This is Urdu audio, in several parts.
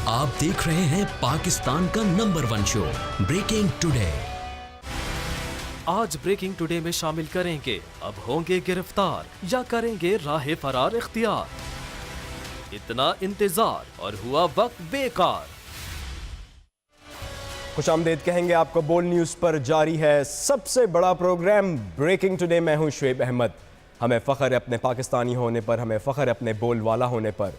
آپ دیکھ رہے ہیں پاکستان کا نمبر 1 شو بریکنگ ٹوڈے۔ آج بریکنگ ٹوڈے میں شامل کریں گے اب ہوں گے گرفتار یا کریں گے راہ فرار اختیار، اتنا انتظار اور ہوا وقت بیکار۔ خوش آمدید کہیں گے آپ کو بول نیوز پر جاری ہے سب سے بڑا پروگرام بریکنگ ٹوڈے۔ میں ہوں شعیب احمد۔ ہمیں فخر ہے اپنے پاکستانی ہونے پر، ہمیں فخر ہے اپنے بول والا ہونے پر۔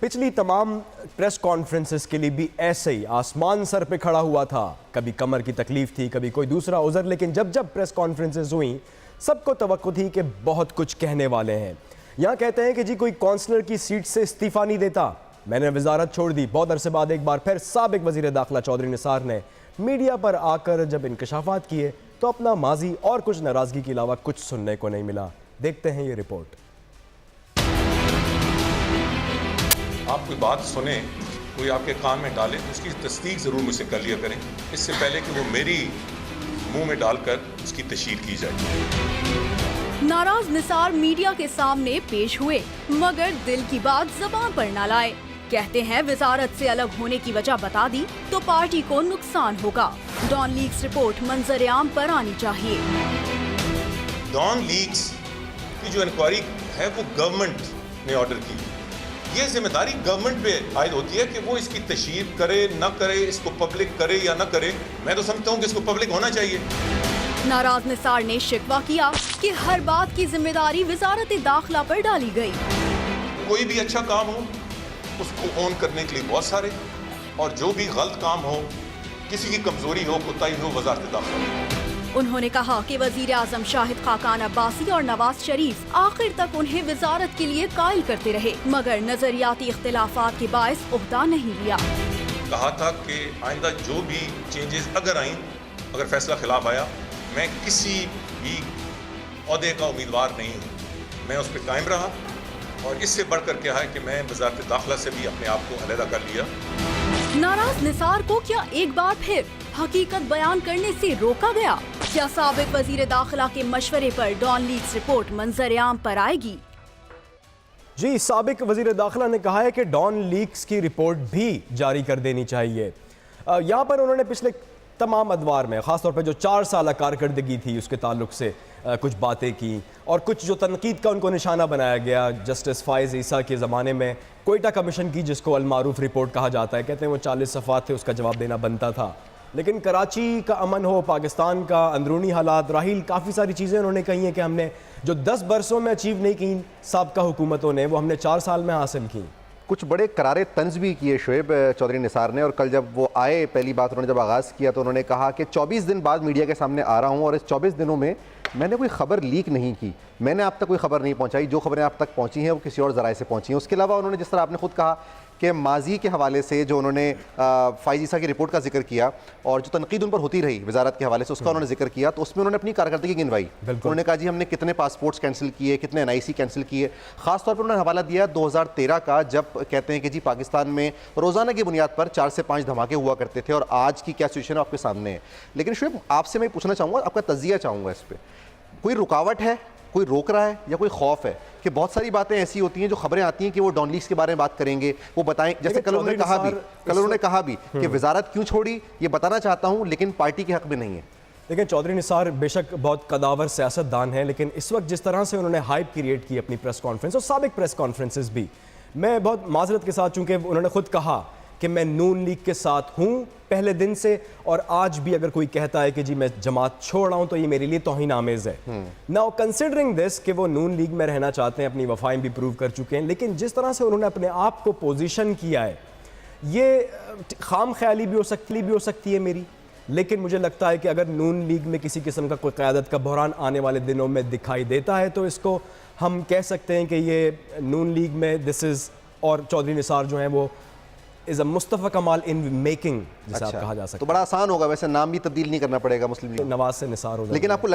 پچھلی تمام پریس کانفرنسز کے لیے بھی ایسے ہی آسمان سر پہ کھڑا ہوا تھا، کبھی کمر کی تکلیف تھی، کبھی کوئی دوسرا عذر، لیکن جب پریس کانفرنسز ہوئیں سب کو توقع تھی کہ بہت کچھ کہنے والے ہیں۔ یہاں کہتے ہیں کہ جی کوئی کونسلر کی سیٹ سے استعفیٰ نہیں دیتا، میں نے وزارت چھوڑ دی۔ بہت عرصے بعد ایک بار پھر سابق وزیر داخلہ چودھری نثار نے میڈیا پر آ کر جب انکشافات کیے تو اپنا ماضی اور کچھ ناراضگی کے علاوہ کچھ سننے کو نہیں ملا۔ دیکھتے ہیں یہ رپورٹ۔ آپ کوئی بات سنیں، کوئی آپ کے کان میں ڈالے، اس کی تصدیق ضرور مجھ سے کر لیا کریں، اس سے پہلے کہ وہ میری منہ میں ڈال کر اس کی تشہیر کی جائے۔ ناراض نثار میڈیا کے سامنے پیش ہوئے مگر دل کی بات زبان پر نہ لائے۔ کہتے ہیں وزارت سے الگ ہونے کی وجہ بتا دی تو پارٹی کو نقصان ہوگا۔ ڈان لیکس رپورٹ منظر عام پر آنی چاہیے۔ ڈان لیکس کی جو انکوائری ہے وہ گورنمنٹ نے آرڈر کی، یہ ذمہ داری گورنمنٹ پہ عائد ہوتی ہے کہ وہ اس کی تشہیر کرے نہ کرے، اس کو پبلک کرے یا نہ کرے۔ میں تو سمجھتا ہوں کہ اس کو پبلک ہونا چاہیے۔ ناراض نثار نے شکوہ کیا کہ ہر بات کی ذمہ داری وزارت داخلہ پر ڈالی گئی۔ کوئی بھی اچھا کام ہو اس کو اون کرنے کے لیے بہت سارے، اور جو بھی غلط کام ہو، کسی کی کمزوری ہو، کوتاہی ہو، وزارت داخلہ۔ انہوں نے کہا کہ وزیر اعظم شاہد خاقان عباسی اور نواز شریف آخر تک انہیں وزارت کے لیے قائل کرتے رہے مگر نظریاتی اختلافات کے باعث عہدہ نہیں لیا۔ کہا تھا کہ آئندہ جو بھی چینجز اگر فیصلہ خلاف آیا، میں کسی بھی عہدے کا امیدوار نہیں ہوں، میں اس پہ قائم رہا، اور اس سے بڑھ کر کیا ہے کہ میں وزارت داخلہ سے بھی اپنے آپ کو علیحدہ کر لیا۔ ناراض نثار کو کیا ایک بار پھر حقیقت بیان کرنے سے روکا گیا؟ کیا سابق وزیر داخلہ کے مشورے پر ڈان لیکس رپورٹ منظر عام پر آئے گی؟ جی، سابق وزیر داخلہ نے کہا ہے کہ ڈان لیکس کی رپورٹ بھی جاری کر دینی چاہیے۔ یہاں پر انہوں نے پچھلے تمام ادوار میں خاص طور پہ جو 4 سالہ کارکردگی تھی اس کے تعلق سے کچھ باتیں کی، اور کچھ جو تنقید کا ان کو نشانہ بنایا گیا جسٹس فائز عیسیٰ کے زمانے میں کوئٹہ کمیشن کی، جس کو المعروف رپورٹ کہا جاتا ہے۔ کہتے ہیں وہ 40 صفحات تھے، اس کا جواب دینا بنتا تھا۔ لیکن کراچی کا امن ہو، پاکستان کا اندرونی حالات، راحیل، کافی ساری چیزیں انہوں نے کہی ہیں کہ ہم نے جو 10 برسوں میں اچیو نہیں کی سابقہ حکومتوں نے، وہ ہم نے 4 سال میں حاصل کی۔ کچھ بڑے کرارے طنز بھی کیے شعیب چودھری نثار نے، اور کل جب وہ آئے پہلی بات انہوں نے جب آغاز کیا تو انہوں نے کہا کہ 24 دن بعد میڈیا کے سامنے آ رہا ہوں، اور اس 24 دنوں میں میں نے کوئی خبر لیک نہیں کی، میں نے آپ تک کوئی خبر نہیں پہنچائی، جو خبریں آپ تک پہنچی ہیں وہ کسی اور ذرائع سے پہنچی ہیں۔ اس کے علاوہ انہوں نے جس طرح آپ نے خود کہا کہ ماضی کے حوالے سے جو انہوں نے فائز عیسیٰ کی رپورٹ کا ذکر کیا اور جو تنقید ان پر ہوتی رہی وزارت کے حوالے سے، اس کا انہوں نے ذکر کیا، تو اس میں انہوں نے اپنی کارکردگی گنوائی۔ انہوں نے کہا جی ہم نے کتنے پاسپورٹس کینسل کیے، کتنے NIC کینسل کیے۔ خاص طور پر انہوں نے حوالہ دیا 2013 کا، جب کہتے ہیں کہ جی پاکستان میں روزانہ کی بنیاد پر 4 سے 5 دھماکے ہوا کرتے تھے، اور آج کی کیا سچویشن آپ کے سامنے ہے۔ لیکن شعیب آپ سے میں پوچھنا چاہوں گا، آپ کا تجزیہ چاہوں گا اس پہ، کوئی رکاوٹ ہے، کوئی روک رہا ہے، یا کوئی خوف ہے کہ بہت ساری باتیں ایسی ہوتی ہیں جو خبریں آتی ہیں کہ وہ ڈان لیکس کے بارے میں بات کریں گے، وہ بتائیں، جیسے کل انہوں نے کہا بھی کہ وزارت کیوں چھوڑی یہ بتانا چاہتا ہوں لیکن پارٹی کے حق میں نہیں ہے۔ لیکن چودھری نثار بے شک بہت قداور سیاست دان ہیں، لیکن اس وقت جس طرح سے انہوں نے ہائپ کریٹ کی اپنی پریس کانفرنس اور سابق پریس کانفرنسز بھی، میں بہت معذرت کے ساتھ، چونکہ انہوں نے خود کہا کہ میں نون لیگ کے ساتھ ہوں پہلے دن سے، اور آج بھی اگر کوئی کہتا ہے کہ جی میں جماعت چھوڑ رہا ہوں تو یہ میرے لیے توہین آمیز ہے۔ ناؤ کنسیڈرنگ دس کہ وہ نون لیگ میں رہنا چاہتے ہیں، اپنی وفائیں بھی پروو کر چکے ہیں، لیکن جس طرح سے انہوں نے اپنے آپ کو پوزیشن کیا ہے، یہ خام خیالی بھی ہو سکتی ہے میری، لیکن مجھے لگتا ہے کہ اگر نون لیگ میں کسی قسم کا کوئی قیادت کا بحران آنے والے دنوں میں دکھائی دیتا ہے تو اس کو ہم کہہ سکتے ہیں کہ یہ نون لیگ میں دس از، اور چودھری نثار جو ہیں وہ از اے مصطفیٰ کمال ان میکنگ، جسے آپ کہا جا سکتا ہے۔ تو بڑا آسان ہوگا، ویسے نام بھی تبدیل نہیں کرنا پڑے گا مسلم لیگ، نواز سے نثار ہو جائے۔ لیکن آپ کو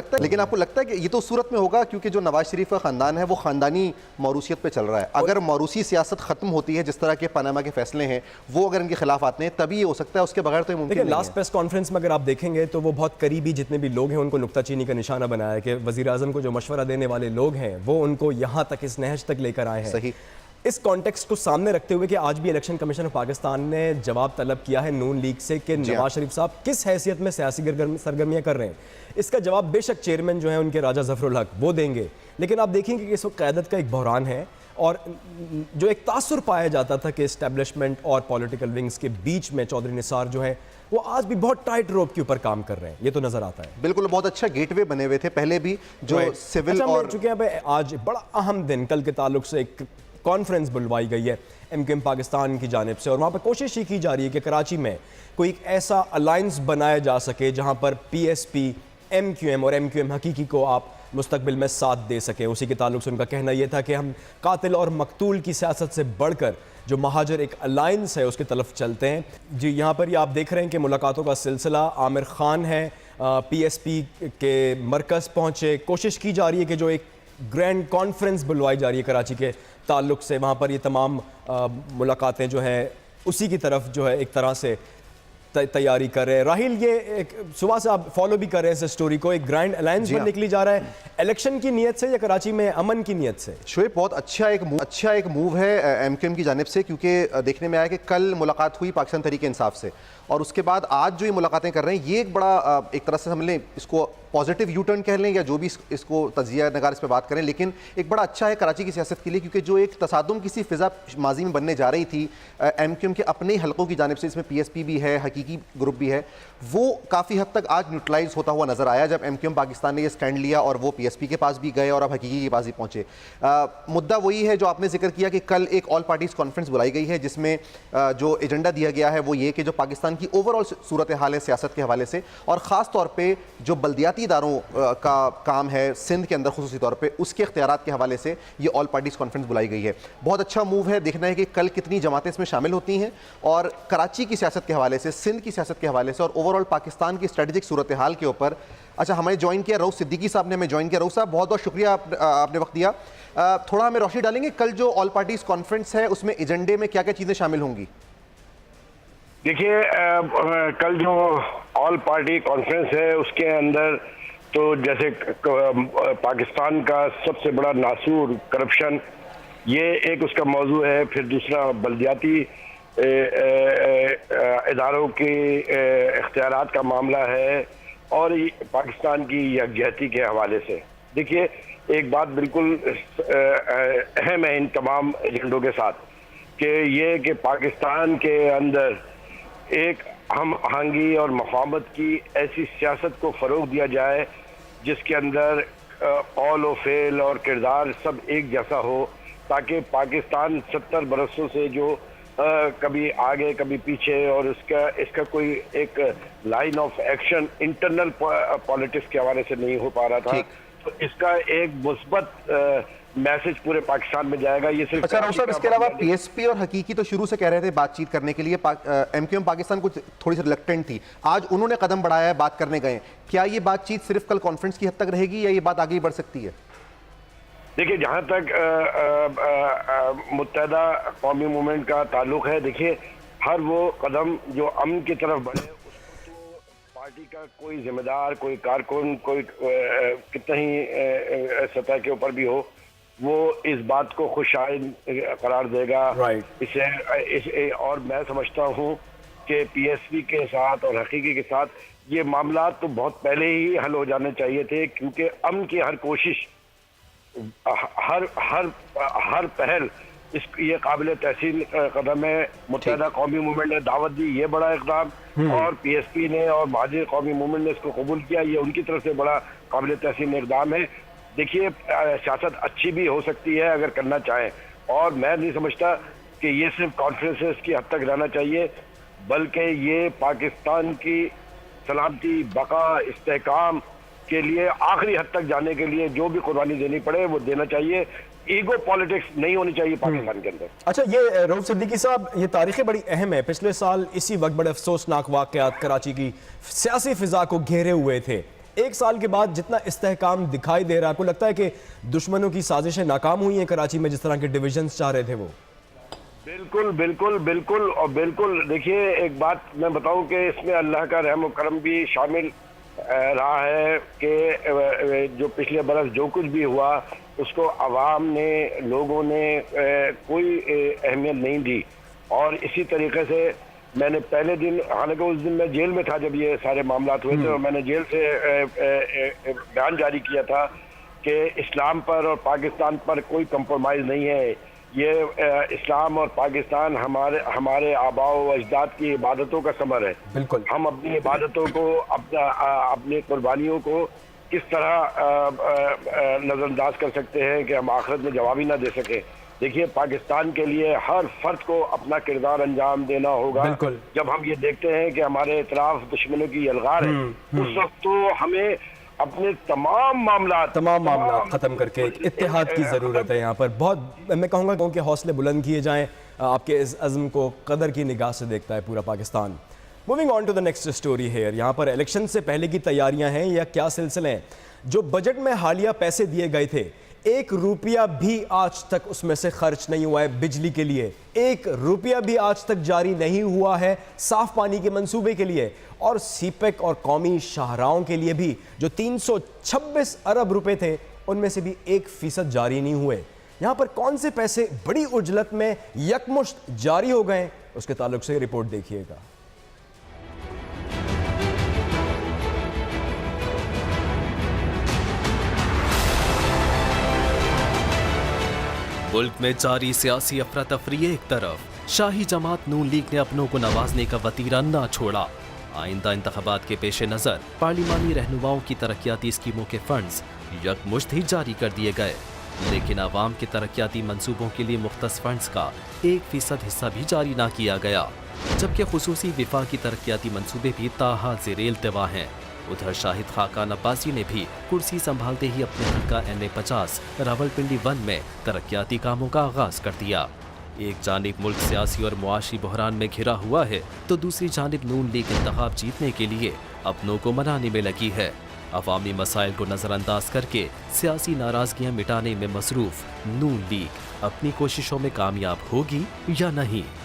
لگتا ہے کہ یہ تو صورت میں ہوگا کیونکہ جو نواز شریف کا خاندان ہے وہ خاندانی موروثیت پہ چل رہا ہے، اگر موروثی سیاست ختم ہوتی ہے، جس طرح کے پاناما کے فیصلے ہیں وہ اگر ان کے خلاف آتے ہیں تبھی یہ ہو سکتا ہے، اس کے بغیر تو یہ ممکن نہیں ہے۔ لاسٹ پریس کانفرنس میں اگر آپ دیکھیں گے تو وہ بہت قریبی جتنے بھی لوگ ہیں ان کو نکتہ چینی کا نشانہ بنایا ہے کہ وزیر اعظم کو جو مشورہ دینے والے لوگ ہیں وہ ان کو یہاں تک، اس نہج تک لے کر آئے ہیں۔ صحیح۔ اس کانٹیکسٹ کو سامنے رکھتے ہوئے کہ آج بھی الیکشن کمیشن آف پاکستان نے جواب طلب کیا ہے نون لیگ سے کہ نواز شریف صاحب کس حیثیت میں سیاسی سرگرمیاں کر رہے ہیں، اس کا جواب بے شک چیئرمین جو ہیں ان کے راجہ ظفر الحق وہ دیں گے، لیکن آپ دیکھیں کہ اس وقت قیادت کا ایک بحران ہے، اور جو ایک تاثر پایا جاتا تھا کہ اسٹیبلشمنٹ اور پولیٹیکل ونگز کے بیچ میں چودھری نثار جو ہے وہ آج بھی بہت ٹائٹ روپ کے اوپر کام کر رہے ہیں، یہ تو نظر آتا ہے۔ بالکل، بہت اچھا گیٹ وے بنے ہوئے تھے پہلے بھی جو سول اور چونکہ اب آج بڑا اہم دن کل کے تعلق سے ایک کانفرنس بلوائی گئی ہے ایم کیو ایم پاکستان کی جانب سے، اور وہاں پر کوشش یہ کی جا رہی ہے کہ کراچی میں کوئی ایک ایسا الائنس بنایا جا سکے جہاں پر P S P, M Q M اور ایم کیو ایم حقیقی کو آپ مستقبل میں ساتھ دے سکیں۔ اسی کے تعلق سے ان کا کہنا یہ تھا کہ ہم قاتل اور مقتول کی سیاست سے بڑھ کر جو مہاجر ایک الائنس ہے اس کی طرف چلتے ہیں۔ جی یہاں پر یہ آپ دیکھ رہے ہیں کہ ملاقاتوں کا سلسلہ، عامر خان ہے پی ایس پی کے مرکز پہنچے، کوشش کی جا رہی ہے کہ جو ایک گرینڈ کانفرنس بلوائی جا رہی ہے کراچی کے تعلق سے، وہاں پر یہ تمام ملاقاتیں جو ہیں اسی کی طرف جو ہے ایک طرح سے تیاری کر رہے ہیں۔ راہیل، یہ ایک صبح سے آپ فالو بھی کر رہے ہیں اس سٹوری کو، ایک گرینڈ الائنس بن نکلی جا رہا ہے الیکشن کی نیت سے یا کراچی میں امن کی نیت سے؟ شعیب بہت اچھا ایک موو ہے ایم کیو ایم کی جانب سے، کیونکہ دیکھنے میں آیا کہ کل ملاقات ہوئی پاکستان تحریک انصاف سے، اور اس کے بعد آج جو یہ ملاقاتیں کر رہے ہیں یہ ایک بڑا ایک طرح سے سمجھ لیں اس کو پازیٹیو یو ٹرن کہہ لیں یا جو بھی اس کو تجزیہ نگار اس پہ بات کریں، لیکن ایک بڑا اچھا ہے کراچی کی سیاست کے لیے، کیونکہ جو ایک تصادم کسی فضا ماضی میں بننے جا رہی تھی ایم کیو ایم کے اپنے حلقوں کی جانب سے، اس میں پی ایس پی بھی ہے، حقیقی گروپ بھی ہے، وہ کافی حد تک آج نیوٹرلائز ہوتا ہوا نظر آیا جب ایم کیو ایم پاکستان نے یہ سٹینڈ لیا اور وہ پی ایس پی کے پاس بھی گئے اور اب حقیقی کے پاس بھی پہنچے۔ مدعا وہی ہے جو آپ نے ذکر کیا کہ کل ایک آل پارٹیز کانفرنس بلائی گئی ہے جس میں جو ایجنڈا دیا گیا ہے وہ یہ کہ جو پاکستان کی اوور آل صورتحال ہے سیاست کے حوالے سے، اور خاص طور پہ جو بلدیاتی اداروں کا کام ہے سندھ کے اندر خصوصی طور پہ اس کے اختیارات کے حوالے سے یہ آل پارٹیز کانفرنس بلائی گئی ہے۔ بہت اچھا موو ہے، دیکھنا ہے کہ کل کتنی جماعتیں اس میں شامل ہوتی ہیں، اور کراچی کی سیاست کے حوالے سے، سندھ کی سیاست کے حوالے سے اور اوور آل پاکستان کی اسٹریٹجک صورتحال کے اوپر۔ اچھا، ہمیں جوائن کیا رؤف صدیقی صاحب نے، ہمیں جوائن کیا۔ رؤف صاحب بہت بہت شکریہ، آپ نے وقت دیا۔ تھوڑا ہمیں روشنی ڈالیں گے کل جو آل پارٹیز کانفرنس ہے اس میں ایجنڈے میں کیا کیا چیزیں شامل ہوں گی؟ دیکھیے، کل جو آل پارٹی کانفرنس ہے اس کے اندر تو جیسے پاکستان کا سب سے بڑا ناسور کرپشن، یہ ایک اس کا موضوع ہے، پھر دوسرا بلدیاتی اداروں کے اختیارات کا معاملہ ہے، اور پاکستان کی یکجہتی کے حوالے سے۔ دیکھیے، ایک بات بالکل اہم ہے ان تمام ایجنڈوں کے ساتھ کہ یہ کہ پاکستان کے اندر ایک ہم آہنگی اور مفاہمت کی ایسی سیاست کو فروغ دیا جائے جس کے اندر قول و فعل اور کردار سب ایک جیسا ہو، تاکہ پاکستان 70 برسوں سے جو کبھی آگے کبھی پیچھے، اور اس کا کوئی ایک line of action internal politics کے حوالے سے نہیں ہو پا رہا تھا، تو اس کا ایک مثبت میسج پورے پاکستان میں جائے گا۔ یہ صرف اچھا رؤف صاحب، اس کے علاوہ پی ایس پی اور حقیقی تو شروع سے کہہ رہے تھے بات چیت کرنے کے لیے، ایم کیو ایم پاکستان کچھ تھوڑی سی ریلیکٹنٹ تھی، آج انہوں نے قدم بڑھایا ہے، بات کرنے گئے، کیا یہ بات چیت صرف کل کانفرنس کی حد تک رہے گی یا یہ بات آگے بڑھ سکتی ہے؟ دیکھیے، جہاں تک متحدہ قومی موومنٹ کا تعلق ہے، دیکھیے ہر وہ قدم جو امن کی طرف بڑھے اس کو تو پارٹی کا کوئی ذمہ دار، کوئی کارکن، کوئی کتنا ہی سطح کے اوپر بھی ہو، وہ اس بات کو خوشائند قرار دے گا اسے۔ اور میں سمجھتا ہوں کہ پی ایس پی کے ساتھ اور حقیقی کے ساتھ یہ معاملات تو بہت پہلے ہی حل ہو جانے چاہیے تھے، کیونکہ امن کی ہر کوشش، ہر پہل یہ قابل تحسین قدم ہے۔ متحدہ قومی موومنٹ نے دعوت دی، یہ بڑا اقدام، اور پی ایس پی نے اور مہاجر قومی موومنٹ نے اس کو قبول کیا، یہ ان کی طرف سے بڑا قابل تحسین اقدام ہے۔ دیکھیے، سیاست اچھی بھی ہو سکتی ہے اگر کرنا چاہیں، اور میں نہیں سمجھتا کہ یہ صرف کانفرنسز کی حد تک رہنا چاہیے، بلکہ یہ پاکستان کی سلامتی، بقا، استحکام کے لیے آخری حد تک جانے کے لیے جو بھی قربانی دینی پڑے وہ دینا چاہیے۔ ایگو پالیٹکس نہیں ہونی چاہیے پاکستان کے اندر۔ اچھا، یہ رؤف صدیقی صاحب، یہ تاریخیں بڑی اہم ہے، پچھلے سال اسی وقت بڑے افسوسناک واقعات کراچی کی سیاسی فضا کو گھیرے ہوئے تھے، ایک سال کے بعد جتنا استحکام دکھائی دے رہا ہے، آپ کو لگتا ہے کہ دشمنوں کی سازشیں ناکام ہوئی ہیں کراچی میں جس طرح کے ڈویژنز چاہ رہے تھے وہ؟ بالکل بالکل بالکل اور بالکل۔ دیکھیے، ایک بات میں بتاؤں کہ اس میں اللہ کا رحم و کرم بھی شامل رہا ہے کہ جو پچھلے برس جو کچھ بھی ہوا اس کو عوام نے, لوگوں نے کوئی اہمیت نہیں دی. اور اسی طریقے سے میں نے پہلے دن, حالانکہ اس دن میں جیل میں تھا جب یہ سارے معاملات ہوئے تھے, اور میں نے جیل سے بیان جاری کیا تھا کہ اسلام پر اور پاکستان پر کوئی کمپرومائز نہیں ہے. یہ اسلام اور پاکستان ہمارے آباء و اجداد کی عبادتوں کا ثمر ہے. بالکل. ہم اپنی عبادتوں کو, اپنی قربانیوں کو کس طرح نظر انداز کر سکتے ہیں کہ ہم آخرت میں جواب ہی نہ دے سکیں. دیکھیے, پاکستان کے لیے ہر فرد کو اپنا کردار انجام دینا ہوگا. بالکل. جب ہم یہ دیکھتے ہیں کہ ہمارے اطراف دشمنوں کی یلغار ہے, اس وقت تو ہمیں اپنے تمام معاملات ختم کر کے اتحاد کی ضرورت ہے. یہاں پر بہت میں کہوں گا کہ حوصلے بلند کیے جائیں. آپ کے اس عزم کو قدر کی نگاہ سے دیکھتا ہے پورا Pakistan. Moving on to the next story here. یہاں پر الیکشن سے پہلے کی تیاریاں ہیں یا کیا سلسلے ہیں؟ جو بجٹ میں حالیہ پیسے دیے گئے تھے, 1 روپیہ بھی آج تک اس میں سے خرچ نہیں ہوا ہے بجلی کے لیے. 1 روپیہ بھی آج تک جاری نہیں ہوا ہے صاف پانی کے منصوبے کے لیے. اور سی پیک اور قومی شاہراہوں کے لیے بھی جو 326 ارب روپے تھے, ان میں سے بھی 1% جاری نہیں ہوئے. یہاں پر کون سے پیسے بڑی عجلت میں یکمشت جاری ہو گئے, اس کے تعلق سے رپورٹ دیکھیے گا. ملک میں جاری سیاسی افراتفری ایک طرف, شاہی جماعت نون لیگ نے اپنوں کو نوازنے کا وتیرہ نہ چھوڑا. آئندہ انتخابات کے پیش نظر پارلیمانی رہنماؤں کی ترقیاتی اسکیموں کے فنڈز یکمشت ہی جاری کر دیے گئے, لیکن عوام کے ترقیاتی منصوبوں کے لیے مختص فنڈز کا 1% حصہ بھی جاری نہ کیا گیا, جبکہ خصوصی وفاقی ترقیاتی منصوبے بھی تاحال زیر التوا ہیں. ادھر شاہد خاقان عباسی نے بھی کرسی سنبھالتے ہی اپنے حلقہ NA-50 راولپنڈی 1 میں ترقیاتی کاموں کا آغاز کر دیا. ایک جانب ملک سیاسی اور معاشی بحران میں گھرا ہوا ہے, تو دوسری جانب نون لیگ انتخاب جیتنے کے لیے اپنوں کو منانے میں لگی ہے. عوامی مسائل کو نظر انداز کر کے سیاسی ناراضگیاں مٹانے میں مصروف نون لیگ اپنی کوششوں میں کامیاب ہوگی یا نہیں؟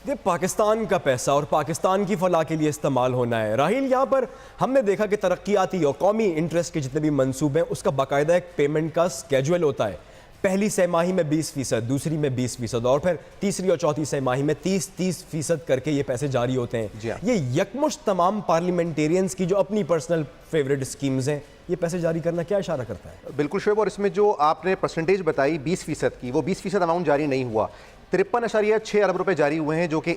یہ پاکستان کا پیسہ اور پاکستان کی فلاح کے لیے استعمال ہونا ہے. راہیل, یہاں پر ہم نے دیکھا کہ ترقیاتی اور قومی انٹرسٹ کے جتنے بھی منصوبے ہیں, اس کا باقاعدہ ایک پیمنٹ کا سکیجول ہوتا ہے. پہلی سہ ماہی میں 20%, دوسری میں 20%, اور پھر تیسری اور چوتھی سہ ماہی میں 30% کر کے یہ پیسے جاری ہوتے ہیں. یہ یکمشت تمام پارلیمنٹیرینز کی جو اپنی پرسنل فیوریٹ اسکیمز ہیں, یہ پیسے جاری کرنا کیا اشارہ کرتا ہے؟ بالکل شعیب, اور اس میں جو آپ نے پرسنٹیج بتائی 20% کی, وہ 20% اماؤنٹ جاری نہیں ہوا. 53.6 ارب روپے جاری ہوئے ہیں, جو کہ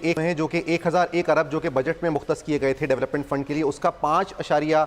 1001 ارب جو کہ بجٹ میں مختص کیے گئے تھے ڈیولپمنٹ فنڈ کے لیے, اس کا 5.36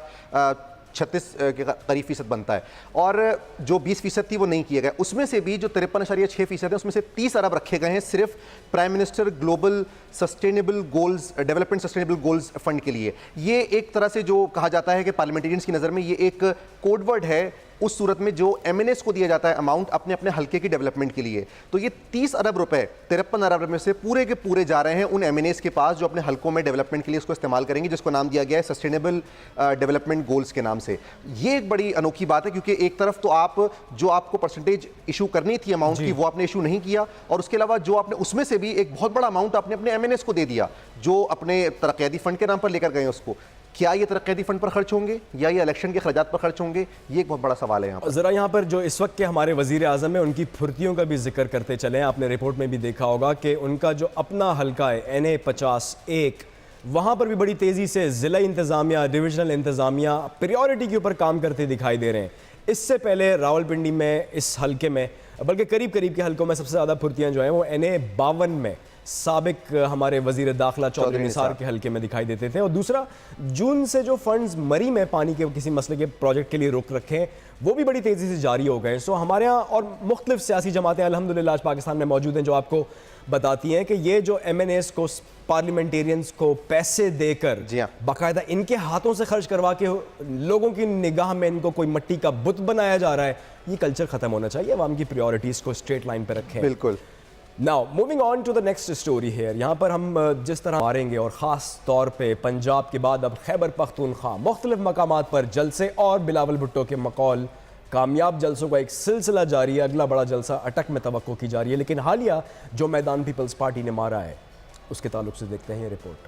کے قریب فیصد بنتا ہے. اور جو 20% تھی وہ نہیں کیے گئے. اس میں سے بھی جو 53.6% ہے, اس میں سے 30 ارب رکھے گئے ہیں صرف prime minister global sustainable goals, development sustainable goals fund کے لیے. یہ ایک طرح سے جو کہا جاتا ہے کہ پارلیمنٹیرینز کی نظر میں یہ ایک کوڈ ورڈ ہے اس صورت میں جو MNAs کو دیا جاتا ہے اماؤنٹ اپنے اپنے حلقے کی ڈیولپمنٹ کے لیے. تو یہ 30 ارب روپے 53 ارب میں سے پورے کے پورے جا رہے ہیں ان MNAs کے پاس جو اپنے حلقوں میں ڈیولپمنٹ کے لیے اس کو استعمال کریں گے, جس کو نام دیا گیا ہے سسٹینیبل ڈیولپمنٹ گولز کے نام سے. یہ ایک بڑی انوکھی بات ہے, کیونکہ ایک طرف تو آپ کو پرسنٹیج ایشو کرنی تھی اماؤنٹ کی, وہ آپ نے ایشو نہیں کیا, اور اس کے علاوہ جو آپ نے اس میں سے بھی ایک بہت بڑا اماؤنٹ آپ نے اپنے MNAs کو دے دیا جو اپنے ترقیاتی فنڈ کے نام پر لے کر گئے اس کو. کیا یہ ترقیاتی فنڈ پر خرچ ہوں گے یا یہ الیکشن کے اخراجات پر خرچ ہوں گے؟ یہ ایک بہت بڑا سوال ہے. ذرا یہاں پر جو اس وقت کے ہمارے وزیر اعظم ہیں, ان کی پھرتیوں کا بھی ذکر کرتے چلیں. آپ نے رپورٹ میں بھی دیکھا ہوگا کہ ان کا جو اپنا حلقہ ہے NA-50-1, وہاں پر بھی بڑی تیزی سے ضلعی انتظامیہ, ڈویژنل انتظامیہ پریورٹی کے اوپر کام کرتے دکھائی دے رہے ہیں. اس سے پہلے راولپنڈی میں اس حلقے میں, بلکہ قریب کے حلقوں میں سب سے زیادہ پھرتیاں جو ہیں وہ NA-52 میں سابق ہمارے وزیر داخلہ چودھری نثار کے حلقے میں دکھائی دیتے تھے. اور دوسرا, جون سے جو فنڈز مری میں پانی کے کسی مسئلے کے پروجیکٹ کے لیے روک رکھے ہیں, وہ بھی بڑی تیزی سے جاری ہو گئے. سو ہمارے ہاں اور مختلف سیاسی جماعتیں الحمدللہ آج پاکستان میں موجود ہیں جو آپ کو بتاتی ہیں کہ یہ جو MNAs کو, پارلیمنٹیرینز کو پیسے دے کر باقاعدہ ان کے ہاتھوں سے خرچ کروا کے لوگوں کی نگاہ میں ان کو کوئی مٹی کا بت بنایا جا رہا ہے, یہ کلچر ختم ہونا چاہیے. عوام کی پریورٹیز کو اسٹریٹ لائن پہ رکھیں. بالکل. Now, moving on to the next story here. یہاں پر ہم جس طرح ماریں گے, اور خاص طور پہ پنجاب کے بعد اب خیبر پختونخوا مختلف مقامات پر جلسے, اور بلاول بھٹو کے مقول کامیاب جلسوں کا ایک سلسلہ جاری ہے. اگلا بڑا جلسہ اٹک میں توقع کی جا رہی ہے, لیکن حالیہ جو میدان پیپلز پارٹی نے مارا ہے اس کے تعلق سے دیکھتے ہیں یہ رپورٹ.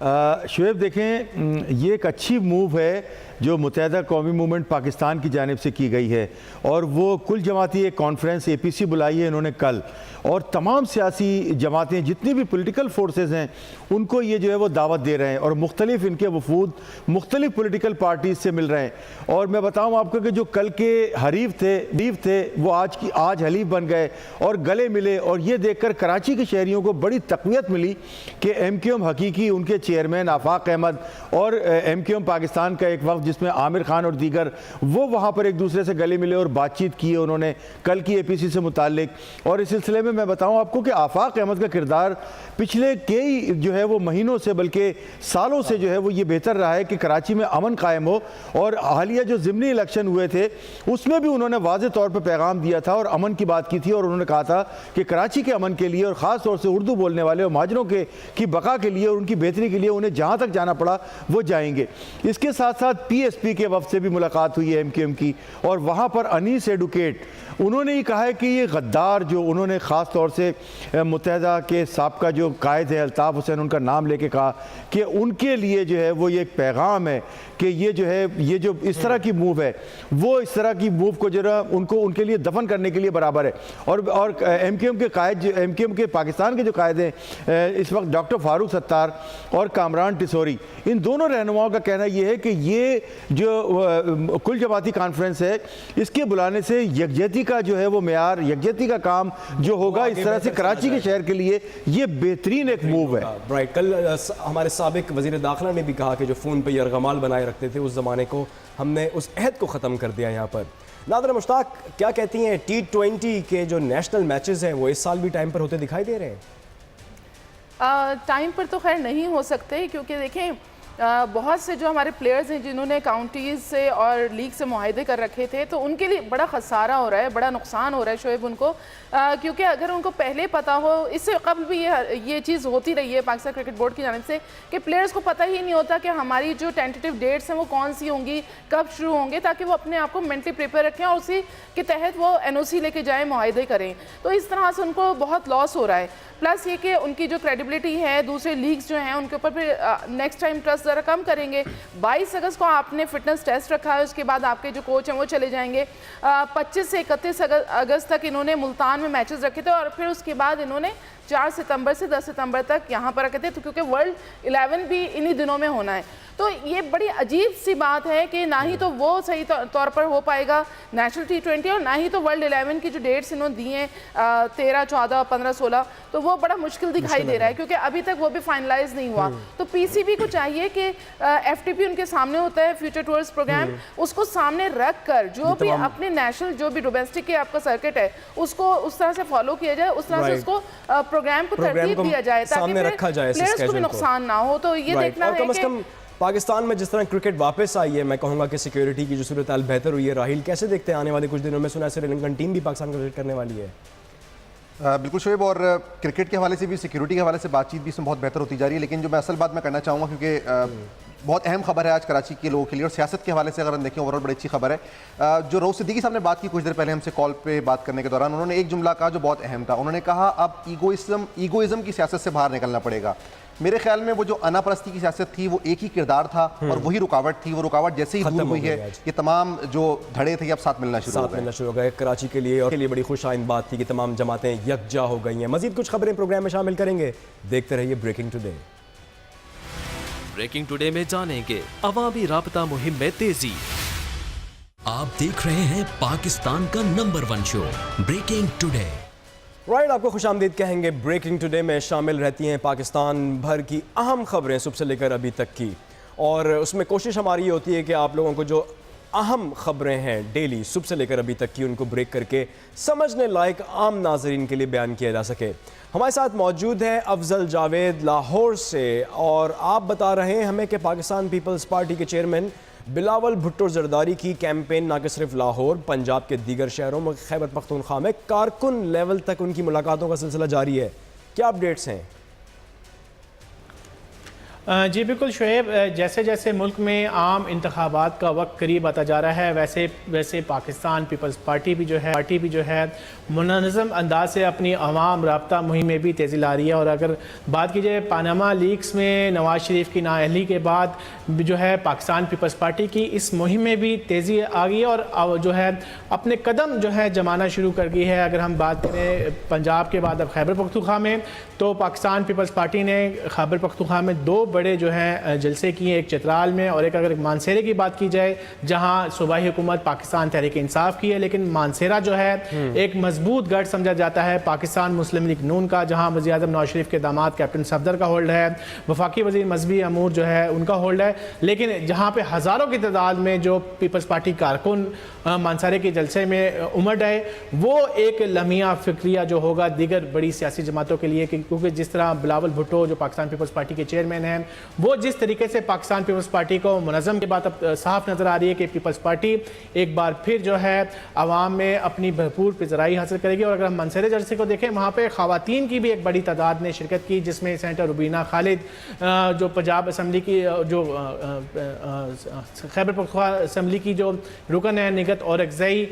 شعیب دیکھیں یہ ایک اچھی موو ہے جو متحدہ قومی موومنٹ پاکستان کی جانب سے کی گئی ہے، اور وہ کل جماعتی ایک کانفرنس APC بلائی ہے انہوں نے کل، اور تمام سیاسی جماعتیں جتنی بھی پولیٹیکل فورسز ہیں ان کو یہ جو ہے وہ دعوت دے رہے ہیں، اور مختلف ان کے وفود مختلف پولیٹیکل پارٹیز سے مل رہے ہیں۔ اور میں بتاؤں آپ کو کہ جو کل کے حریف تھے وہ آج حلیف بن گئے اور گلے ملے، اور یہ دیکھ کر کراچی کے شہریوں کو بڑی تقویت ملی کہ MQM حقیقی ان کے چیئرمین آفاق احمد اور MQM پاکستان کا ایک وقت جس میں عامر خان اور دیگر وہ وہاں پر ایک دوسرے سے گلے ملے اور بات چیت کی انہوں نے کل کی APC سے متعلق۔ اور اس سلسلے میں بتاؤں آپ کو کہ آفاق احمد کا کردار پچھلے کئی جو ہے وہ مہینوں سے بلکہ سالوں سے جو ہے وہ یہ بہتر رہا ہے کہ کراچی میں امن قائم ہو، اور حالیہ جو ضمنی الیکشن ہوئے تھے اس میں بھی انہوں نے واضح طور پہ پیغام دیا تھا اور امن کی بات کی تھی، اور انہوں نے کہا تھا کہ کراچی کے امن کے لیے اور خاص طور سے اردو بولنے والے اور مہاجروں کی بقا کے لیے اور ان کی بہتری کے لیے انہیں جہاں تک جانا پڑا وہ جائیں گے۔ اس کے ساتھ ساتھ PSP کے وفد سے بھی ملاقات ہوئی ہے MQM کی، اور وہاں پر انیس ایڈوکیٹ انہوں نے یہ کہا ہے کہ یہ غدار جو انہوں نے خاص طور سے متحدہ کے سابقہ جو قائد ہے الطاف حسین ان کا نام لے کے کہا کہ ان کے لیے جو ہے وہ یہ ایک پیغام ہے کہ یہ جو ہے یہ جو اس طرح کی موو ہے وہ اس طرح کی موو کو جو ہے ان کے لیے دفن کرنے کے لیے برابر ہے۔ اور MQM کے قائد MQM کے پاکستان کے جو قائد ہیں اس وقت ڈاکٹر فاروق ستار اور کامران ٹسوری، ان دونوں رہنماؤں کا کہنا یہ ہے کہ یہ جو کل جماعتی کانفرنس ہے اس کے بلانے سے یکجہتی کا جو ہے وہ معیار، یکجہتی کا کام جو ہوگا اس طرح سے کراچی کے شہر کے لیے یہ بہترین ایک موو ہے۔ رائٹ، کل ہمارے سابق وزیر داخلہ نے بھی کہا کہ جو فون پہ یرغمال بنائے رکھتے تھے اس زمانے کو ہم نے اس عہد کو ختم کر دیا یہاں پر۔ نادرہ مشتاق کیا کہتی ہیں، T20 کے جو نیشنل میچز ہیں وہ اس سال بھی ٹائم پر ہوتے دکھائی دے رہے ہیں؟ ٹائم پر تو خیر نہیں ہو سکتے، کیونکہ دیکھیں بہت سے جو ہمارے پلیئرز ہیں جنہوں نے کاؤنٹیز سے اور لیگ سے معاہدے کر رکھے تھے تو ان کے لیے بڑا خسارہ ہو رہا ہے، بڑا نقصان ہو رہا ہے شعیب ان کو، کیونکہ اگر ان کو پہلے پتہ ہو، اس سے قبل بھی یہ چیز ہوتی رہی ہے پاکستان کرکٹ بورڈ کی جانب سے کہ پلیئرز کو پتہ ہی نہیں ہوتا کہ ہماری جو ٹینٹیٹیو ڈیٹس ہیں وہ کون سی ہوں گی، کب شروع ہوں گے، تاکہ وہ اپنے آپ کو مینٹلی پریپیئر رکھیں اور اسی کے تحت وہ NOC لے کے جائیں، معاہدے کریں۔ تو اس طرح سے ان کو بہت لاس ہو رہا ہے، پلس یہ کہ ان کی جو کریڈیبلٹی ہے دوسرے لیگز جو ہیں ان کے اوپر پھر نیکسٹ ٹائم ٹرسٹ ذرا کم کریں گے۔ 22 اگست کو آپ نے فٹنس ٹیسٹ رکھا ہے، اس کے بعد آپ کے جو کوچ ہیں وہ چلے جائیں گے۔ 25 سے 31 اگست تک انہوں نے ملتان میں میچز رکھے تھے، اور پھر اس کے بعد انہوں نے 4 ستمبر سے 10 ستمبر تک یہاں پر رکھے تھے، کیونکہ ورلڈ 11 بھی انہی دنوں میں ہونا ہے۔ تو یہ بڑی عجیب سی بات ہے کہ نہ ہی تو وہ صحیح طور پر ہو پائے گا نیشنل T20، اور نہ ہی تو ورلڈ 11 کی جو ڈیٹس انہوں نے دی ہیں 13, 14, 15, 16، تو وہ بڑا مشکل دکھائی دے رہا ہے کیونکہ ابھی تک وہ بھی فائنلائز نہیں ہوا۔ تو PCB کو چاہیے کہ FTP ان کے سامنے ہوتا ہے فیوچر ٹورز پروگرام، اس کو سامنے رکھ کر جو بھی اپنے نیشنل جو بھی ڈومیسٹک کے آپ کا سرکٹ ہے اس کو اس طرح سے فالو کیا جائے، اس طرح سے اس کو پروگرام کو ترتیب دیا جائے تاکہ پلیئرز کو بھی نقصان نہ ہو۔ تو یہ دیکھنا ہے کہ پاکستان میں جس طرح کرکٹ واپس آئی ہے، میں کہوں گا کہ سیکیورٹی کی جو صورتحال بہتر ہوئی ہے۔ راہیل کیسے دیکھتے ہیں آنے والے کچھ دنوں میں؟ سنا ہے سری لنکن ٹیم بھی پاکستان کا وزٹ کرنے والی ہے۔ بالکل شعیب، اور کرکٹ کے حوالے سے بھی سیکیورٹی کے حوالے سے بات چیت بھی اس میں بہت بہتر ہوتی جا رہی ہے، لیکن جو میں اصل بات میں کرنا چاہوں گا کیونکہ بہت اہم خبر ہے آج کراچی کے لوگوں کے لیے، اور سیاست کے حوالے سے اگر ہم دیکھیں اوورآل بڑی اچھی خبر ہے۔ جو رؤوف صدیقی صاحب نے بات کی کچھ دیر پہلے ہم سے کال پہ بات کرنے کے دوران، انہوں نے ایک جملہ کہا جو بہت اہم تھا۔ انہوں نے کہا اب ایگوئزم کی سیاست سے باہر نکلنا پڑے گا۔ میرے خیال میں وہ جو انا پرستی کی سیاست تھی وہ ایک ہی کردار تھا اور وہی رکاوٹ تھی، وہ رکاوٹ جیسے ہی دور ہوئی ہے یہ تمام جو دھڑے تھے اب ساتھ ملنا شروع ہو گئے۔ کراچی کے لیے اور کے لیے بڑی خوش آئند بات تھی کہ تمام جماعتیں یکجا ہو گئی ہیں۔ مزید کچھ خبریں پروگرام میں شامل کریں گے، دیکھتے رہیے بریکنگ ٹوڈے۔ بریکنگ ٹوڈے میں جانیں گے عوامی رابطہ مہم میں تیزی۔ آپ دیکھ رہے ہیں پاکستان کا نمبر 1 شو بریکنگ ٹوڈے۔ رائٹ، آپ کو خوش آمدید کہیں گے۔ بریکنگ ٹوڈے میں شامل رہتی ہیں پاکستان بھر کی اہم خبریں صبح سے لے کر ابھی تک کی، اور اس میں کوشش ہماری یہ ہوتی ہے کہ آپ لوگوں کو جو اہم خبریں ہیں ڈیلی صبح سے لے کر ابھی تک کی ان کو بریک کر کے سمجھنے لائق عام ناظرین کے لیے بیان کیا جا سکے۔ ہمارے ساتھ موجود ہیں افضل جاوید لاہور سے، اور آپ بتا رہے ہیں ہمیں کہ پاکستان پیپلز پارٹی کے چیئرمین بلاول بھٹو زرداری کی کیمپین نہ کہ صرف لاہور، پنجاب کے دیگر شہروں میں خیبر پختونخوا میں کارکن لیول تک ان کی ملاقاتوں کا سلسلہ جاری ہے۔ کیا اپڈیٹس ہیں؟ جی بالکل شعیب، جیسے جیسے ملک میں عام انتخابات کا وقت قریب آتا جا رہا ہے ویسے پاکستان پیپلز پارٹی بھی جو ہے منظم انداز سے اپنی عوام رابطہ مہم میں بھی تیزی لا رہی ہے. اور اگر بات کی جائے پاناما لیکس میں نواز شریف کی نااہلی کے بعد جو ہے پاکستان پیپلز پارٹی کی اس مہم میں بھی تیزی آ گئی ہے اور جو ہے اپنے قدم جو ہے جمانا شروع کر گئی ہے. اگر ہم بات کریں پنجاب کے بعد اب خیبر پختونخوا میں، تو پاکستان پیپلز پارٹی نے خیبر پختونخوا میں 2 بڑے جو ہیں جلسے کیے، ایک چترال میں اور ایک اگر مانسیرے کی بات کی جائے جہاں صوبائی حکومت پاکستان تحریک انصاف کی ہے، لیکن مانسیرہ جو ہے ایک مضبوط گڑھ سمجھا جاتا ہے پاکستان مسلم لیگ نون کا، جہاں وزیر اعظم نواز شریف کے داماد کیپٹن صفدر کا ہولڈ ہے، وفاقی وزیر مذہبی امور جو ہے ان کا ہولڈ ہے. لیکن جہاں پہ ہزاروں کی تعداد میں جو پیپلز پارٹی کارکن مانسیرے کے جلسے میں امڑ آئے، وہ ایک لمحہ فکریہ جو ہوگا دیگر بڑی سیاسی جماعتوں کے لیے، کیونکہ جس طرح بلاول بھٹو جو پاکستان پیپلز پارٹی کے چیئرمین ہیں، وہ جس طریقے سے پاکستان پیپلز پارٹی کو منظم کے بعد اب صاف نظر آ رہی ہے کہ پیپلز پارٹی ایک بار پھر جو ہے عوام میں اپنی بھرپور پذیرائی حاصل کرے گی. اور اگر ہم منسیرے جلسے کو دیکھیں، وہاں پہ خواتین کی بھی ایک بڑی تعداد نے شرکت کی، جس میں سینیٹر روبینہ خالد جو پنجاب اسمبلی کی جو خیبر پختونخوا اسمبلی کی جو رکن ہے، نگت اور اگزئی،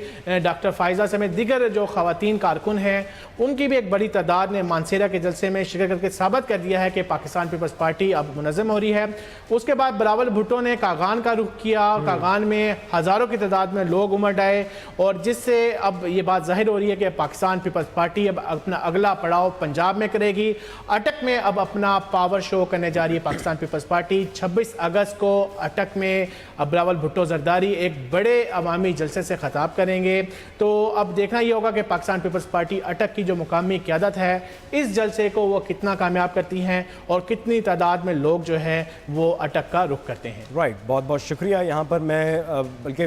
ڈاکٹر فائزہ سمیت دیگر جو خواتین کارکن ہیں، ان کی بھی ایک بڑی تعداد نے مانسیرہ کے جلسے میں شرکت کر کے ثابت کر دیا ہے کہ پاکستان پیپلز پارٹی اب منظم ہو رہی ہے. اس کے بعد بلاول بھٹو نے کاغان کا رخ کیا، کاغان میں ہزاروں کی تعداد میں لوگ امڑ آئے، اور جس سے اب یہ بات ظاہر ہو رہی ہے کہ پاکستان پیپلز پارٹی اب اپنا اگلا پڑاؤ پنجاب میں کرے گی. اٹک میں اب اپنا پاور شو کرنے جا رہی ہے پاکستان پیپلز پارٹی. 26 اگست کو اٹک میں بلاول بھٹو زرداری ایک بڑے عوامی جلسے سے خطاب کریں گے. تو اب دیکھنا یہ ہوگا کہ پاکستان پیپلز پارٹی اٹک کی جو مقامی قیادت ہے اس جلسے کو وہ کتنا کامیاب کرتی ہیں اور کتنی تعداد میں لوگ جو ہے وہ اٹک کا رخ کرتے ہیں. رائٹ، بہت بہت شکریہ. یہاں پر میں بلکہ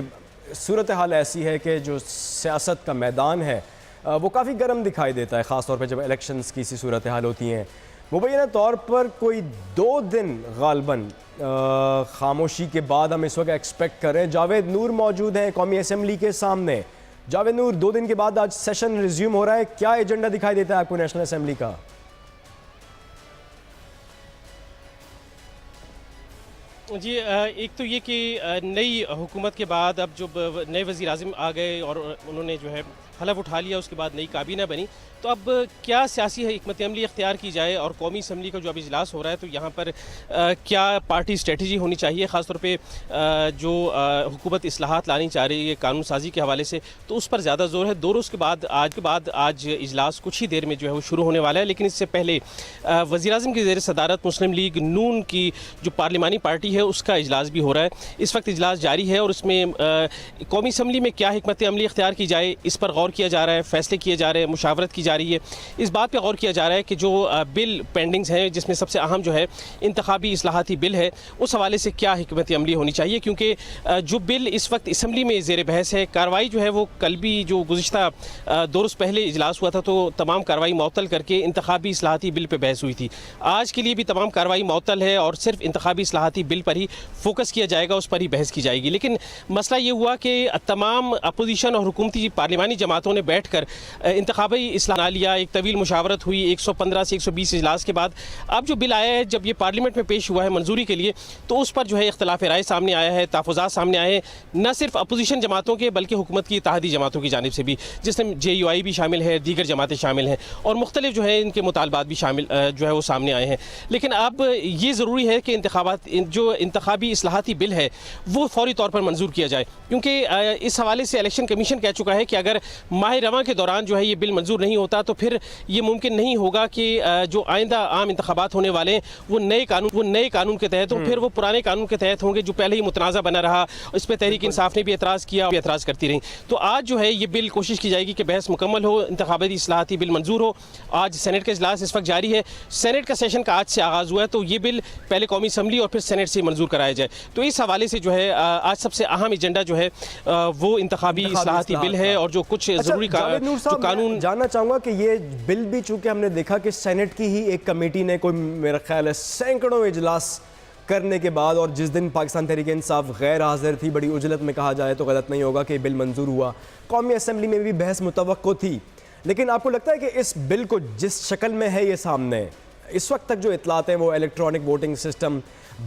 صورتحال ایسی ہے کہ جو سیاست کا میدان ہے وہ کافی گرم دکھائی دیتا ہے، خاص طور پہ جب الیکشنز کی سی صورتحال ہوتی ہیں. مبینہ طور پر کوئی 2 دن غالباً خاموشی کے بعد ہم اس وقت ایکسپیکٹ کر رہے ہیں. جاوید نور موجود ہیں قومی اسمبلی کے سامنے. جاوید نور، 2 دن کے بعد آج سیشن ریزیوم ہو رہا ہے، کیا ایجنڈا دکھائی دیتا ہے آپ کو نیشنل اسمبلی کا؟ جی ایک تو یہ کہ نئی حکومت کے بعد اب جو نئے وزیر اعظم آ گئے اور انہوں نے جو ہے حلف اٹھا لیا، اس کے بعد نئی کابینہ بنی، تو اب کیا سیاسی حکمت عملی اختیار کی جائے اور قومی اسمبلی کا جو اب اجلاس ہو رہا ہے تو یہاں پر کیا پارٹی اسٹریٹجی ہونی چاہیے، خاص طور پہ جو حکومت اصلاحات لانی چاہ رہی ہے قانون سازی کے حوالے سے، تو اس پر زیادہ زور ہے. 2 روز کے بعد آج اجلاس کچھ ہی دیر میں جو ہے وہ شروع ہونے والا ہے. لیکن اس سے پہلے وزیر اعظم کی زیر صدارت مسلم لیگ نون کی جو پارلیمانی پارٹی ہے اس کا اجلاس بھی ہو رہا ہے. اس وقت اجلاس جاری ہے اور اس میں قومی اسمبلی میں کیا حکمت عملی اختیار کی جائے اس پر غور کیا جا رہا ہے، فیصلے کیے جا رہے ہیں، مشاورت کی جا رہی ہے. اس بات پہ غور کیا جا رہا ہے کہ جو بل پینڈنگز ہیں، جس میں سب سے اہم جو ہے انتخابی اصلاحاتی بل ہے، اس حوالے سے کیا حکمت عملی ہونی چاہیے، کیونکہ جو بل اس وقت اسمبلی میں زیر بحث ہے، کارروائی جو ہے وہ کل بھی جو گزشتہ 2 روز پہلے اجلاس ہوا تھا تو تمام کارروائی معطل کر کے انتخابی اصلاحاتی بل پہ بحث ہوئی تھی. آج کے لیے بھی تمام کارروائی معطل ہے اور صرف انتخابی اصلاحاتی بل پر ہی فوکس کیا جائے گا، اس پر ہی بحث کی جائے گی. لیکن مسئلہ یہ ہوا کہ تمام اپوزیشن اور حکومتی پارلیمانی جماعتوں نے بیٹھ کر انتخابی اصلاح نہ لیا. ایک طویل مشاورت ہوئی 115 سے 120 اجلاس کے بعد. اب جو بل آیا ہے، جب یہ پارلیمنٹ میں پیش ہوا ہے منظوری کے لیے، تو اس پر جو ہے اختلاف رائے سامنے آیا ہے، تحفظات سامنے آئے ہیں، نہ صرف اپوزیشن جماعتوں کے بلکہ حکومت کی اتحادی جماعتوں کی جانب سے بھی، جس میں JUI بھی شامل ہے، دیگر جماعتیں شامل ہیں اور مختلف جو ہے ان کے مطالبات بھی شامل جو ہے وہ سامنے آئے ہیں. لیکن اب یہ ضروری ہے کہ جو انتخابی اصلاحاتی بل ہے وہ فوری طور پر منظور کیا جائے، کیونکہ اس حوالے سے الیکشن کمیشن کہہ چکا ہے کہ اگر ماہ رواں کے دوران جو ہے یہ بل منظور نہیں ہوتا تو پھر یہ ممکن نہیں ہوگا کہ جو آئندہ عام انتخابات ہونے والے ہیں وہ نئے قانون کے تحت ہوں، پھر وہ پرانے قانون کے تحت ہوں گے جو پہلے ہی متنازع بنا رہا. اس پہ تحریک انصاف نے بھی اعتراض کیا اور اعتراض کرتی رہی. تو آج جو ہے یہ بل کوشش کی جائے گی کہ بحث مکمل ہو، انتخابی اصلاحاتی بل منظور ہو. آج سینٹ کا اجلاس اس وقت جاری ہے، سینٹ کا سیشن کا آج سے آغاز ہوا ہے، تو یہ بل پہلے قومی اسمبلی اور پھر سینٹ سے منظور کرایا جائے. تو اس حوالے سے جو ہے آج سب سے اہم ایجنڈا جو ہے وہ انتخابی اصلاحاتی بل ہے اور جو کچھ ضروری قانون. جاننا چاہوں گا کہ یہ بل بھی چونکہ ہم نے دیکھا کہ سینٹ کی ہی ایک کمیٹی نے کوئی میرا خیال ہے سینکڑوں اجلاس کرنے کے بعد، اور جس دن پاکستان تحریک انصاف غیر حاضر تھی، بڑی عجلت میں کہا جائے تو غلط نہیں ہوگا کہ بل منظور ہوا. قومی اسمبلی میں بھی بحث متوقع تھی، لیکن آپ کو لگتا ہے کہ اس بل کو جس شکل میں ہے یہ سامنے اس وقت تک جو اطلاعات ہیں وہ electronic voting system,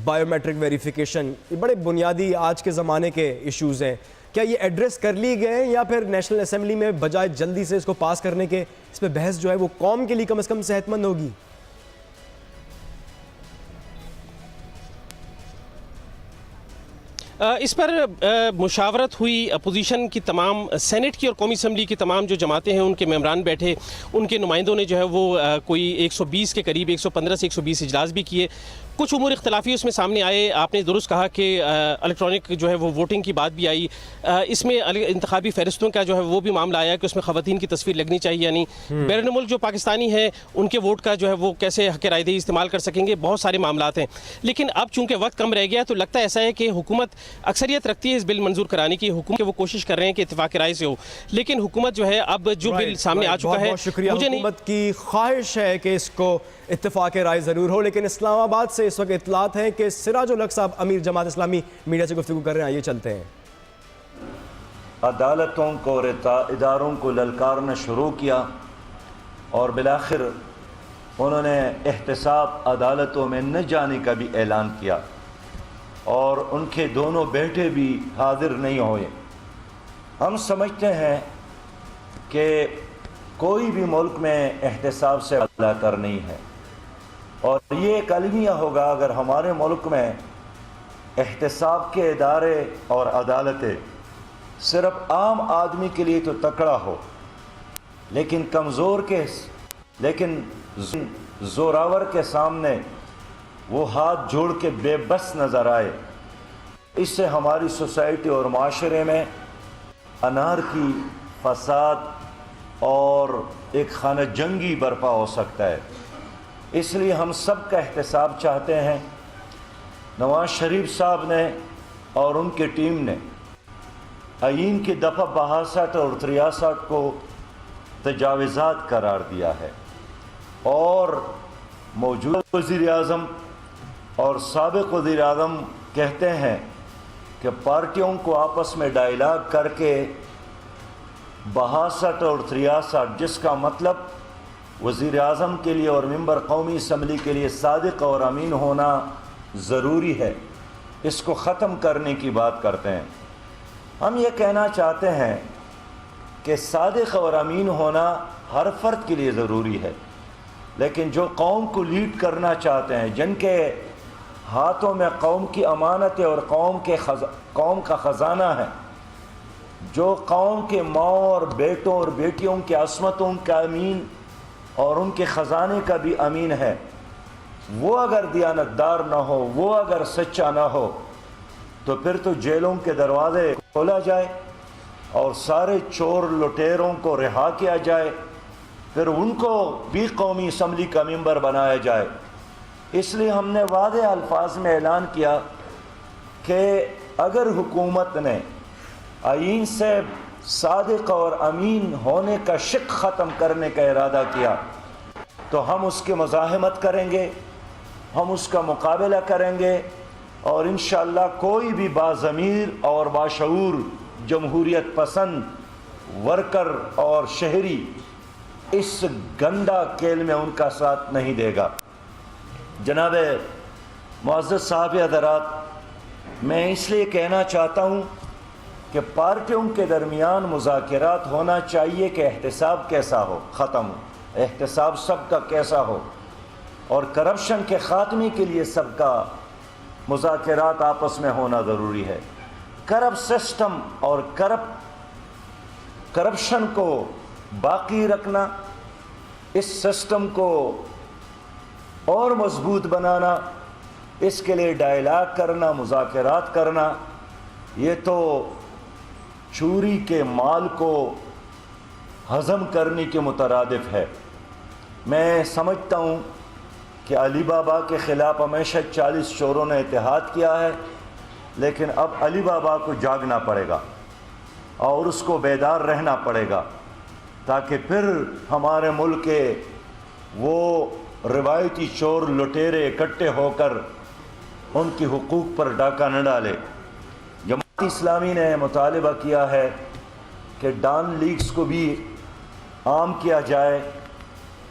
biometric verification, یہ بڑے بنیادی آج کے زمانے کے ایشوز ہیں. کیا یہ ایڈریس کر لی گئے ہیں یا پھر نیشنل اسمبلی میں بجائے جلدی سے اس کو پاس کرنے کے اس پہ بحث جو ہے وہ قوم کے لیے کم از کم صحت مند ہوگی؟ اس پر مشاورت ہوئی, اپوزیشن کی تمام سینٹ کی اور قومی اسمبلی کی تمام جو جماعتیں ہیں ان کے ممبران بیٹھے, ان کے نمائندوں نے جو ہے وہ کوئی 120 کے قریب 115 سے 120 اجلاس بھی کیے. کچھ امور اختلافی اس میں سامنے آئے. آپ نے درست کہا کہ الیکٹرانک جو ہے وہ ووٹنگ کی بات بھی آئی, اس میں انتخابی فہرستوں کا جو ہے وہ بھی معاملہ آیا کہ اس میں خواتین کی تصویر لگنی چاہیے یا نہیں, بیرون ملک جو پاکستانی ہیں ان کے ووٹ کا جو ہے وہ کیسے حق رائے دہی استعمال کر سکیں گے, بہت سارے معاملات ہیں. لیکن اب چونکہ وقت کم رہ گیا تو لگتا ہے ایسا ہے کہ حکومت اکثریت رکھتی ہے اس بل منظور کرانے کی, حکومت وہ کوشش کر رہے ہیں کہ اتفاق رائے سے ہو, لیکن حکومت جو ہے اب جو بل سامنے آ چکا ہے, مجھے نہیں, حکومت کی خواہش ہے کہ اس کو اتفاق رائے ضرور ہو. لیکن اسلام آباد سے اس وقت اطلاعات ہیں کہ سراج الحق صاحب امیر جماعت اسلامی میڈیا سے گفتگو کر رہے ہیں, آئیے چلتے ہیں. عدالتوں کو اور اداروں کو للکارنا شروع کیا اور بالآخر انہوں نے احتساب عدالتوں میں نہ جانے کا بھی اعلان کیا, اور ان کے دونوں بیٹے بھی حاضر نہیں ہوئے. ہم سمجھتے ہیں کہ کوئی بھی ملک میں احتساب سے اعلیٰ تر نہیں ہے, اور یہ ایک المیہ ہوگا اگر ہمارے ملک میں احتساب کے ادارے اور عدالتیں صرف عام آدمی کے لیے تو تکڑا ہو, لیکن کمزور کے لیکن زوراور کے سامنے وہ ہاتھ جوڑ کے بے بس نظر آئے. اس سے ہماری سوسائٹی اور معاشرے میں انارکی, فساد اور ایک خانہ جنگی برپا ہو سکتا ہے. اس لیے ہم سب کا احتساب چاہتے ہیں. نواز شریف صاحب نے اور ان کی ٹیم نے آئین کی دفعہ 62 اور 63 کو تجاوزات قرار دیا ہے, اور موجودہ وزیر اعظم اور سابق وزیر اعظم کہتے ہیں کہ پارٹیوں کو آپس میں ڈائیلاگ کر کے 62 اور 63, جس کا مطلب وزیر اعظم کے لیے اور ممبر قومی اسمبلی کے لیے صادق اور امین ہونا ضروری ہے, اس کو ختم کرنے کی بات کرتے ہیں. ہم یہ کہنا چاہتے ہیں کہ صادق اور امین ہونا ہر فرد کے لیے ضروری ہے, لیکن جو قوم کو لیڈ کرنا چاہتے ہیں, جن کے ہاتھوں میں قوم کی امانت ہے اور قوم کا خزانہ ہے, جو قوم کے ماں اور بیٹوں اور بیٹیوں کے عصمتوں کا امین اور ان کے خزانے کا بھی امین ہے, وہ اگر دیانتدار نہ ہو, وہ اگر سچا نہ ہو, تو پھر تو جیلوں کے دروازے کھولا جائے اور سارے چور لٹیروں کو رہا کیا جائے, پھر ان کو بھی قومی اسمبلی کا ممبر بنایا جائے. اس لیے ہم نے واضح الفاظ میں اعلان کیا کہ اگر حکومت نے آئین سے صادق اور امین ہونے کا شک ختم کرنے کا ارادہ کیا تو ہم اس کی مزاحمت کریں گے, ہم اس کا مقابلہ کریں گے, اور انشاءاللہ کوئی بھی باضمیر اور باشعور جمہوریت پسند ورکر اور شہری اس گندا کھیل میں ان کا ساتھ نہیں دے گا. جناب معزز صاحب حضرات, میں اس لیے کہنا چاہتا ہوں کہ پارٹیوں کے درمیان مذاکرات ہونا چاہیے کہ احتساب کیسا ہو, ختم ہو, احتساب سب کا کیسا ہو, اور کرپشن کے خاتمے کے لیے سب کا مذاکرات آپس میں ہونا ضروری ہے. کرپٹ سسٹم اور کرپشن کو باقی رکھنا, اس سسٹم کو اور مضبوط بنانا, اس کے لیے ڈائیلاگ کرنا, مذاکرات کرنا, یہ تو چوری کے مال کو ہضم کرنے کے مترادف ہے. میں سمجھتا ہوں کہ علی بابا کے خلاف ہمیشہ 40 چوروں نے اتحاد کیا ہے, لیکن اب علی بابا کو جاگنا پڑے گا اور اس کو بیدار رہنا پڑے گا, تاکہ پھر ہمارے ملک کے وہ روایتی چور لٹیرے اکٹھے ہو کر ان کی حقوق پر ڈاکہ نہ ڈالے. جماعت اسلامی نے مطالبہ کیا ہے کہ ڈان لیگز کو بھی عام کیا جائے,